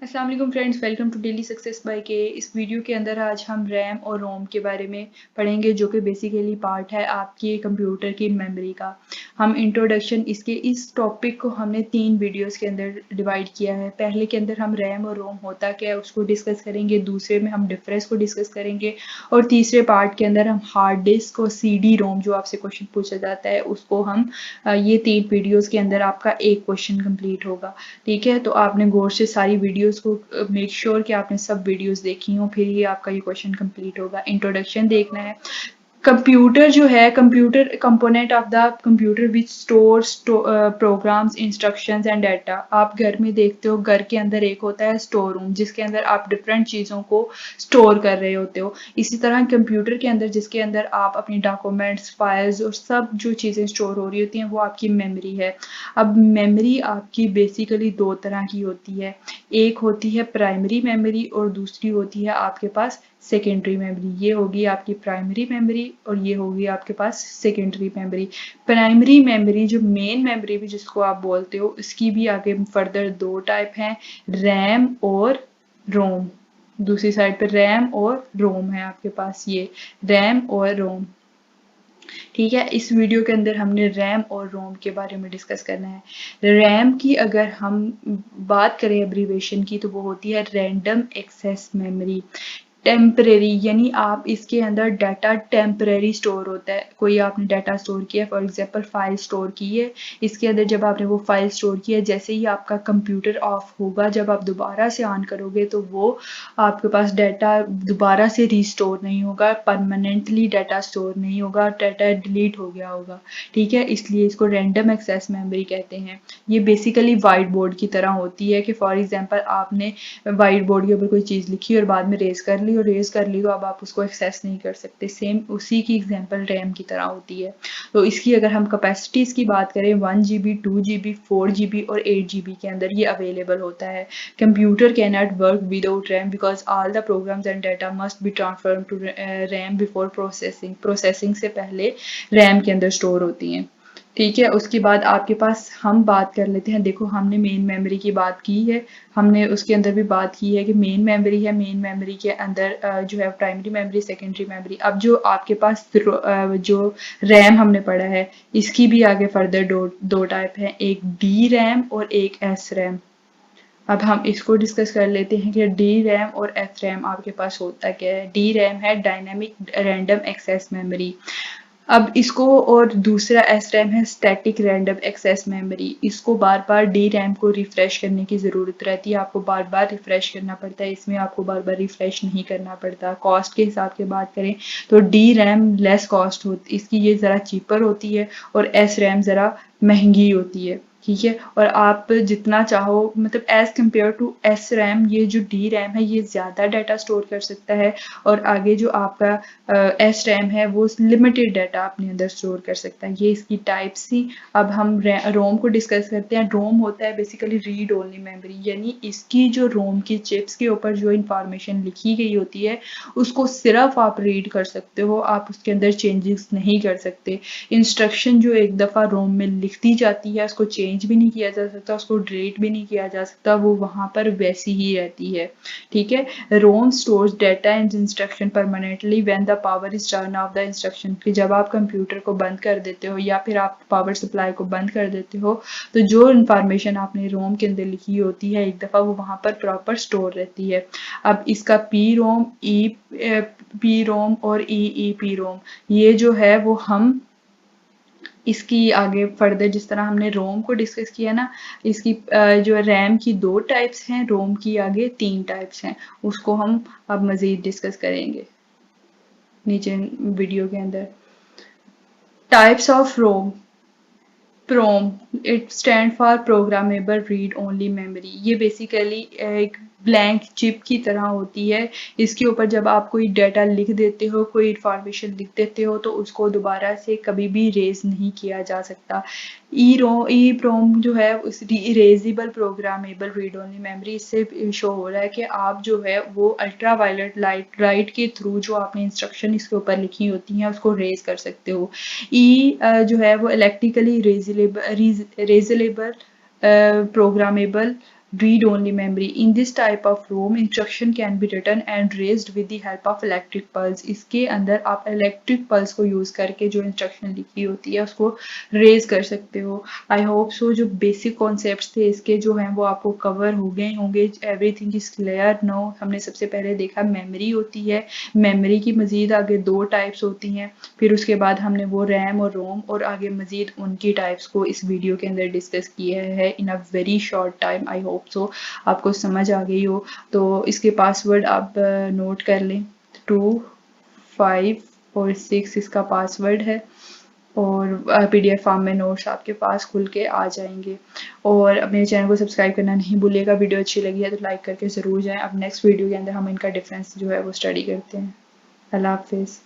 अस्सलाम वालेकुम friends, welcome to daily success by K. इस वीडियो के अंदर आज हम रैम और रोम के बारे में पढ़ेंगे, जो कि बेसिकली पार्ट है आपकी कंप्यूटर की मेमोरी का। हम इंट्रोडक्शन इसके इस टॉपिक को हमने 3 वीडियोस के अंदर डिवाइड किया है। पहले के अंदर हम रैम और रोम होता क्या है उसको डिस्कस करेंगे, दूसरे में हम डिफरेंस को डिस्कस करेंगे और तीसरे पार्ट के अंदर हम हार्ड डिस्क और CD रोम जो आपसे क्वेश्चन पूछा जाता है उसको हम ये 3 वीडियोज़ के अंदर आपका एक क्वेश्चन कंप्लीट होगा। ठीक है, तो आपने गौर से सारी वीडियोस को मेक श्योर कि आपने सब वीडियोस देखी हो, फिर ही आपका ये क्वेश्चन कंप्लीट होगा। इंट्रोडक्शन देखना है। कंप्यूटर जो है, computer component of the computer which stores programs, instructions and data. आप घर में देखते हो, घर के अंदर एक होता है स्टोर रूम, जिसके अंदर आप डिफरेंट चीज़ों को स्टोर कर रहे होते हो। इसी तरह कंप्यूटर के अंदर, जिसके अंदर आप अपनी डॉक्यूमेंट्स, फाइल्स और सब जो चीज़ें स्टोर हो रही होती हैं वो आपकी मेमोरी है। अब मेमोरी आपकी बेसिकली 2 तरह की होती है। एक होती है प्राइमरी मेमोरी और दूसरी होती है आपके पास सेकेंडरी मेमोरी। ये होगी आपकी प्राइमरी मेमोरी और ये होगी आपके पास सेकेंडरी मेमोरी। प्राइमरी मेमोरी जो मेन मेमोरी भी जिसको आप बोलते हो, इसकी भी आगे फर्दर 2 टाइप हैं, रैम और रोम। दूसरी साइड पर रैम और रोम है आपके पास, ये रैम और रोम। ठीक है, इस वीडियो के अंदर हमने रैम और रोम के बारे में डिस्कस करना है। रैम की अगर हम बात करें एब्रीवेशन की, तो वो होती है रैंडम एक्सेस मेमोरी। टेम्परेरी यानी आप इसके अंदर डाटा टेम्परेरी स्टोर होता है। कोई आपने डाटा स्टोर किया, फॉर एग्जांपल फाइल स्टोर की है, इसके अंदर जब आपने वो फाइल स्टोर किया, जैसे ही आपका कंप्यूटर ऑफ होगा, जब आप दोबारा से ऑन करोगे तो वो आपके पास डाटा दोबारा से रीस्टोर नहीं होगा, परमानेंटली डाटा स्टोर नहीं होगा, डाटा डिलीट हो गया होगा। ठीक है, इसलिए इसको रैंडम एक्सेस मेमोरी कहते हैं। ये बेसिकली वाइट बोर्ड की तरह होती है कि फॉर एग्जांपल आपने वाइट बोर्ड के ऊपर कोई चीज़ लिखी और बाद में रेज कर ली, और रेज कर ली तो अब आप उसको एक्सेस नहीं कर सकते। सेम उसी की एग्जांपल रैम की तरह होती है। तो इसकी अगर हम कैपेसिटीज़ की बात करें, 1 GB, 2 GB, 4 GB और 8 GB के अंदर ये अवेलेबल होता है। Computer can not work without RAM because all the programs and data must be transferred to RAM before processing. Processing से पहले रैम के अंदर स्टोर होती हैं। ठीक है, उसके बाद आपके पास हम बात कर लेते हैं। देखो, हमने मेन मेमोरी की बात की है, हमने उसके अंदर भी बात की है कि मेन मेमोरी है, मेन मेमोरी के अंदर जो है प्राइमरी मेमोरी, सेकेंडरी मेमोरी। अब जो आपके पास जो रैम हमने पढ़ा है, इसकी भी आगे फर्दर दो टाइप है, एक डी रैम और एक एस रैम। अब हम इसको डिस्कस कर लेते हैं कि डी रैम और एस रैम आपके पास होता क्या है। डी रैम है डायनेमिक रैंडम एक्सेस मेमोरी। अब इसको, और दूसरा एस रैम है स्टैटिक रैंडम एक्सेस मेमोरी। इसको बार बार डी रैम को रिफ्रेश करने की ज़रूरत रहती है, आपको बार बार रिफ्रेश करना पड़ता है। इसमें आपको बार बार रिफ्रेश नहीं करना पड़ता। कॉस्ट के हिसाब से बात करें तो डी रैम लेस कॉस्ट होती, इसकी ये ज़रा चीपर होती है, और एस रैम ज़रा महंगी होती है। ठीक है, और आप जितना चाहो, मतलब as compare to S RAM, ये जो डी रैम है ये ज़्यादा डाटा स्टोर कर सकता है, और आगे जो आपका एस रैम है वो लिमिटेड डाटा अपने अंदर स्टोर कर सकता है। ये इसकी टाइप्स थी। अब हम रोम को डिस्कस करते हैं। रोम होता है बेसिकली रीड ओनली मेमोरी, यानी इसकी जो रोम की चिप्स के ऊपर जो इंफॉर्मेशन लिखी गई होती है उसको सिर्फ आप रीड कर सकते हो, आप उसके अंदर चेंजेस नहीं कर सकते। इंस्ट्रक्शन जो एक दफ़ा रोम में लिख दी जाती है उसको चेंज भी नहीं किया जा सकता, उसको डिलीट भी नहीं किया जा सकता, वो वहाँ पर वैसी ही रहती है। ठीक है, ROM stores data and instruction permanently when the power is turn off the instruction. कि जब आप कंप्यूटर को बंद कर देते हो या फिर आप पावर सप्लाई को बंद कर देते हो, तो जो इंफॉर्मेशन आपने रोम के अंदर लिखी होती है एक दफ़ा वो वहाँ पर प्रॉपर स्टोर रहती है। अब इसका पी रोम और ई पी रोम, ये जो है वो हम इसकी आगे फर्दर, जिस तरह हमने रोम को डिस्कस किया ना, इसकी जो रैम की 2 टाइप्स हैं, रोम की आगे 3 टाइप्स हैं, उसको हम अब मज़ीद डिस्कस करेंगे नीचे वीडियो के अंदर। Types of ROM. PROM, it stand for programmable read only memory. ये बेसिकली एक ब्लैंक चिप की तरह होती है। इसके ऊपर जब आप कोई डाटा लिख देते हो, कोई इंफॉर्मेशन लिख देते हो, तो उसको दोबारा से कभी भी इरेज नहीं किया जा सकता। ई प्रोम जो है उस erasable programmable read only memory, इससे शो हो रहा है कि आप जो है वो अल्ट्रा वायलेट लाइट के थ्रू जो आपने इंस्ट्रक्शन इसके ऊपर लिखी होती हैं उसको रेज कर सकते हो। जो है वो electrically erasable programmable read only memory. In this type of ROM, instruction can be written and raised with the help of electric pulse. इसके अंदर आप इलेक्ट्रिक पल्स को यूज करके जो इंस्ट्रक्शन लिखी होती है उसको रेज कर सकते हो। आई होप सो जो बेसिक कॉन्सेप्ट्स थे इसके जो हैं वो आपको कवर हो गए होंगे। Everything is clear no. हमने सबसे पहले देखा मेमोरी होती है, मेमोरी की मजीद आगे 2 टाइप्स होती हैं, फिर उसके बाद हमने वो रैम और रोम और आगे मजीद उनकी टाइप्स को इस वीडियो के अंदर डिस्कस किया है in a very short time. I hope so आपको समझ आ गई हो। तो इसके पासवर्ड आप नोट कर लें, 2, 5 और 6 इसका पासवर्ड है और PDF फॉर्म में नोट्स आपके पास खुल के आ जाएंगे। और अपने चैनल को सब्सक्राइब करना नहीं भूलिएगा। वीडियो अच्छी लगी है तो लाइक करके ज़रूर जाएं। अब नेक्स्ट वीडियो के अंदर हम इनका डिफरेंस जो है वो स्टडी करते हैं। अल्लाह हाफिज़।